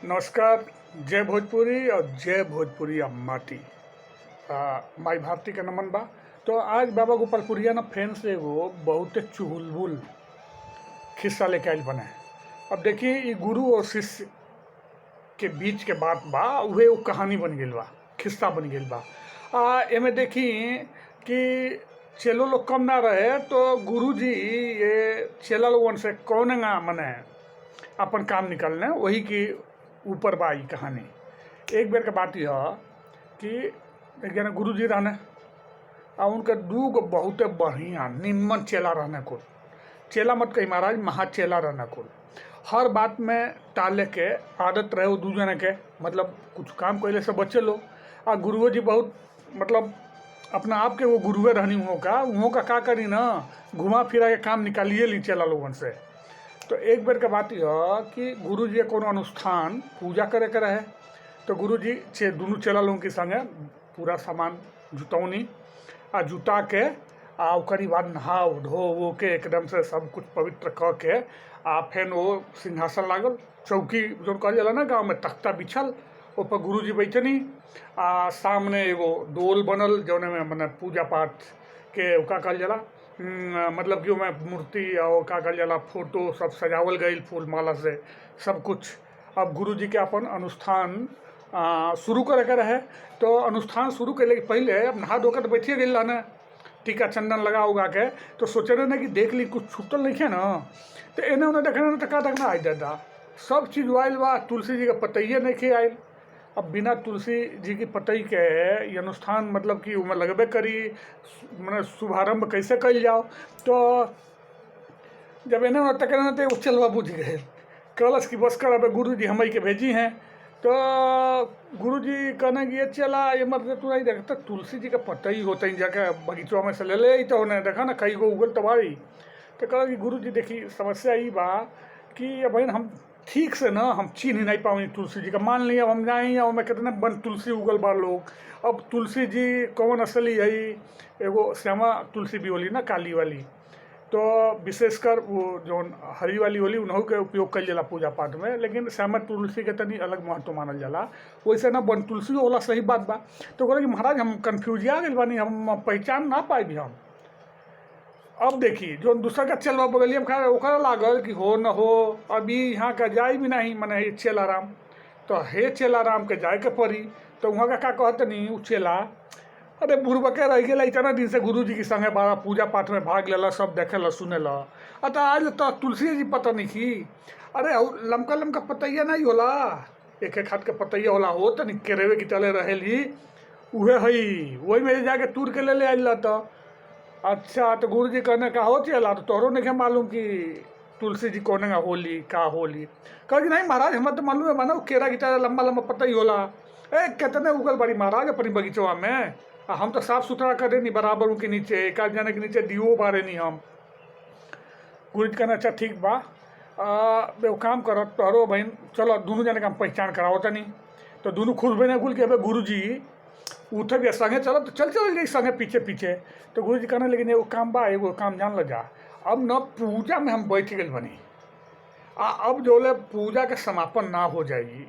नमस्कार। जय भोजपुरी और जय भोजपुरी माटी। माई भारती का नमन बा। तो आज बाबा गोपालपुरिया ना फैन से एगो बहुते चुलबुल खिस्सा लेके आइल बने। अब देखिए ये गुरु और शिष्य के बीच के बात बा, उहे वो कहानी बन गई बा, खिस्सा बन गई बा। एमे देखी कि चेलो लोग कम ना रहे तो गुरु जी ये चेला लोगन से कौन मने अपन काम निकलने वही की ऊपर बा ई कहानी। एक बेर के बात यह कि एक जना गुरु जी रहने और उनके दू गो बहुते बढ़िया निम्न चेला रहने कुल। चेला मत कही महाराज, महाचेला रहने कुल। हर बात में टाले के आदत रहे वो दू जने के, मतलब कुछ काम कैले से बचे लो। और गुरुओ जी बहुत मतलब अपना आप के वो गुरुए रहनी वहाँ का करी ना, घुमा फिरा के काम निकालिए ली चेला लोगन से। तो एक बेर के बात यह कि गुरु जी कोनो अनुष्ठान पूजा करे के रहे तो गुरु जी दोनों चेला लोगों के संगे पूरा सामान जुटौनी आ जुटा के आ ओकरी बाद नहा धो वो के एकदम से सब कुछ पवित्र क के आ फिर वो सिंहासन लागल, चौकी जो कहल जाला ना गाँव में, तख्ता बिछल, ऊपर गुरु जी बैठनी आ सामने एगो डोल बनल जौने में मने पूजा पाठ के का कहल जाला मतलब कि ओमे मूर्ति और का कहल जाला फोटो सब सजावल गई फूल माला से सब कुछ। अब गुरु जी के अपन अनुष्ठान शुरू करे के रहे तो अनुष्ठान शुरू करे के पहले अब नहा धोकर बैठिए गई रहने, टीका चंदन लगा उगा के। तो सोचे रहे ना कि देख ली कुछ छूटल नहीं है ना, तो एने उन्हें देखने ना टका देखना आई दादा सब चीज़ आयल बा। तुलसी जी के पतइये नहीं खे आयल। अब बिना तुलसी जी की पतई के ये अनुष्ठान मतलब कि उमें लगबे करी, मैंने शुभारंभ कैसे कल जाओ। तो जब इन्हें तक तो चलवा बुझ गए, कहलस कि बस कर अब गुरु जी हम के भेजी हैं। तो गुरु जी कहने कि ये चला ये मतलब तू नहीं देखता तुलसी जी का पतई होता ही जाके बगीचों में से ले ले तो उन्हें देखा ना कई गो उगल तबारी। तो कहा कि गुरु जी देखी समस्या ये बा कि अब हम ठीक से ना हम चीन ही नहीं पाऊँ तुलसी जी का। मान लिया हम जाए और मैं कितने बन तुलसी उगल बार लोग। अब तुलसी जी कौन असली है, एगो श्यामा तुलसी भी होली ना काली वाली, तो विशेषकर वो जो हरी वाली होली उन्हों के उपयोग कल जाला पूजा पाठ में, लेकिन श्यामा तुलसी के तनी अलग महत्व मानल जाला। वैसे ना बन तुलसी होला सही बात बा। तो बोले कि महाराज हम कन्फ्यूजिया गए बानी, हम पहचान ना पाए भी हम। अब देखिए जो दूसरा का चलवा बगलिए में खा ओकरा लागल कि हो न हो अभी यहाँ का जाए भी नहीं मने हे चेलाराम। तो हे चेलाराम के जाए के पड़ी। तो वहाँ का कहते नहीं उ चेला अरे बुढ़बा के रह गया इतना दिन से गुरु जी के संगे बड़ा पूजा पाठ में भाग लेला, सब देखेला सुनेला। तो आज तो तुलसी जी पता नहीं की, अरे लमका लमका पतैया नहीं होला, एक एक हाथ के पतैया होला हो तो नहीं केरेवे की तले रहेली उहे हई वही में जाके तूर के ले आइल। तो अच्छा तो गुरु जी कहने का हो चला तो तोहरों नहीं मालूम कि तुलसी जी कौन होली का होली। कह कि नहीं महाराज हमें तो मालूम है माना केरा की तरह लंबा लंबा पता ही होला। कितने उगल बड़ी महाराज अपनी बगीचवा में, हम तो साफ सुथरा करे नहीं बराबर उनके नीचे, एक आध जने के नीचे दियो बारे नहीं हम। गुरु जी कहना अच्छा ठीक बा, वो काम करो तोहरो बहन चलो दोनों जने का हम पहचान कराओ तनी। तो दोनों खुश बने कुल के गुरु जी उठे भी संगे चलो तो चल जाइए संगे पीछे पीछे। तो गुरु जी कहने लेकिन एगो काम बा, एगो काम जान ल जा, अब न पूजा में हम बैठ गए बनी अब जोले पूजा के समापन ना हो जाएगी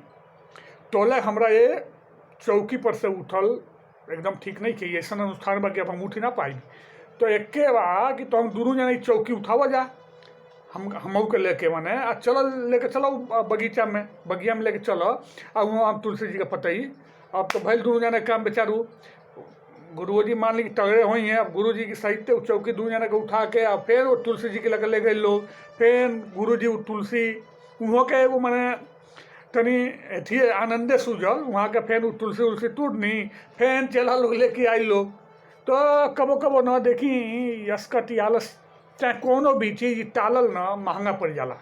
तोले हमरा ये चौकी पर से उठल एकदम ठीक नहीं कि ऐसा अनुष्ठान बा कि अब हम उठ ही ना पाई। तो एक के बा कि तो हम दोनों जने चौकी उठावा जा, हम के लेके मने चलो लेके चलो बगीचा में बगिया में लेके चलो। अब वहाँ तुलसी जी का पतई अब तो भाई दोनों जने काम बेचारू गुरु जी मान ली तगड़े हुई हैं। अब गुरु जी की साहित्य चौकी दोनों जने को उठा के अब फिर वो तुलसी जी के लगे ले गए लोग। फिर गुरु जी तुलसी वहाँ के वो मैंने तनी अथी आनंदे सूझल वहाँ के फिर तुलसी उलसी टूटनी फिर चेला लोग लेके आई लोग। तो कबो कबो न देखी यसकटी आलस चाहे कोनो भी चीज़ टालल ना महंगा पड़ जाला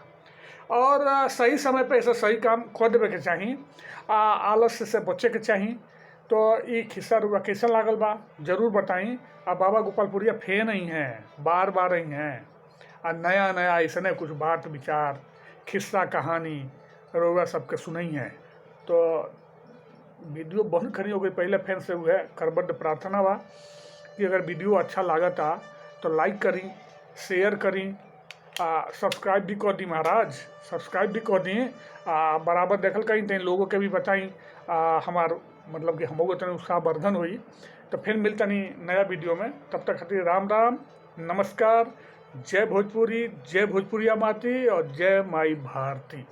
और सही समय पे ऐसा सही काम खोद देवे के चाहिए, आलस से बचे के चाहिए। तो ये खिस्सा रुआ कैसा लागल बा जरूर बताई। अब बाबा गोपालपुरिया फे नहीं हैं, बार बार ही हैं और नया नया ऐसा कुछ बात विचार खिस्सा कहानी रुआ सबके सुनई है। तो वीडियो बंद करी हो गई पहले फैन से हुए करबद्ध प्रार्थना बा कि अगर वीडियो अच्छा लागता तो लाइक करी, शेयर करी सब्सक्राइब भी कर दी महाराज, सब्सक्राइब भी कर दी। बराबर देखल कहीं तेन लोगों के भी बताई हमार मतलब कि हमको तनी उत्साह वर्धन हुई। तो फिर मिलता नहीं नया वीडियो में, तब तक खातिर राम राम, नमस्कार, जय भोजपुरी, जय भोजपुरिया माटी और जय माई भारती।